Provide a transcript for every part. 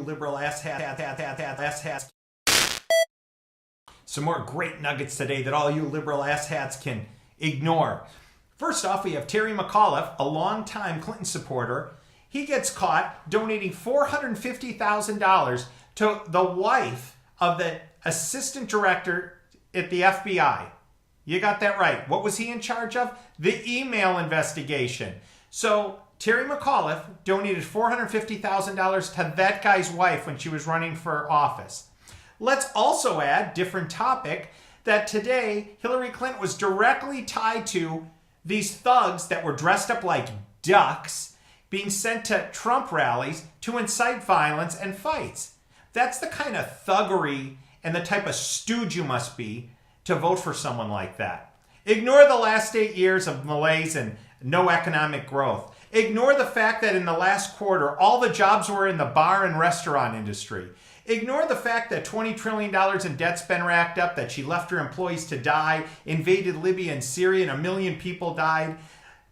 liberal asshats. Some more great nuggets today that all you liberal asshats can ignore. First off, we have Terry McAuliffe, a longtime Clinton supporter. He gets caught donating $450,000 to the wife of the assistant director at the FBI. You got that right. What was he in charge of? The email investigation. So Terry McAuliffe donated $450,000 to that guy's wife when she was running for office. Let's also add, different topic, that today Hillary Clinton was directly tied to these thugs that were dressed up like ducks being sent to Trump rallies to incite violence and fights. That's the kind of thuggery and the type of stooge you must be to vote for someone like that. Ignore the last 8 years of malaise and no economic growth. Ignore the fact that in the last quarter, all the jobs were in the bar and restaurant industry. Ignore the fact that $20 trillion in debt's been racked up, that she left her employees to die, invaded Libya and Syria and 1 million people died,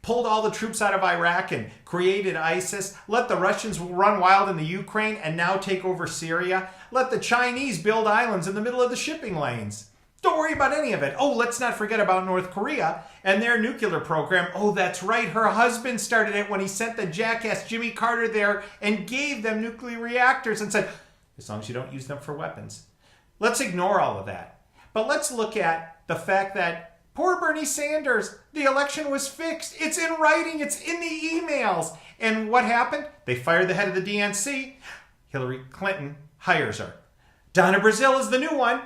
pulled all the troops out of Iraq and created ISIS, let the Russians run wild in the Ukraine and now take over Syria, let the Chinese build islands in the middle of the shipping lanes. Don't worry about any of it. Oh, let's not forget about North Korea and their nuclear program. Oh, that's right. Her husband started it when he sent the jackass Jimmy Carter there and gave them nuclear reactors and said, as long as you don't use them for weapons. Let's ignore all of that. But let's look at the fact that poor Bernie Sanders, the election was fixed. It's in writing. It's in the emails. And what happened? They fired the head of the DNC. Hillary Clinton hires her. Donna Brazile is the new one.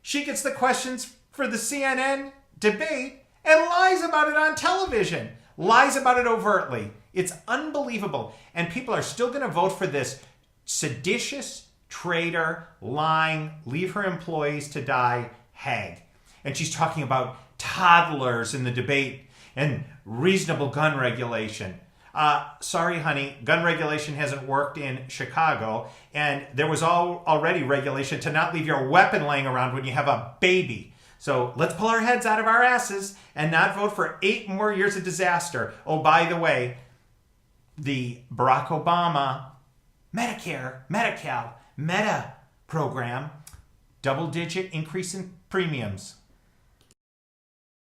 She gets the questions for the CNN debate and lies about it on television. Lies about it overtly. It's unbelievable. And people are still going to vote for this seditious, traitor, lying, leave her employees to die hag. And she's talking about toddlers in the debate and reasonable gun regulation. Sorry, honey, gun regulation hasn't worked in Chicago, and there was already regulation to not leave your weapon laying around when you have a baby. So let's pull our heads out of our asses and not vote for 8 more years of disaster. Oh, by the way, the Barack Obama Medicare, Medi-Cal, Meta program, double-digit increase in premiums.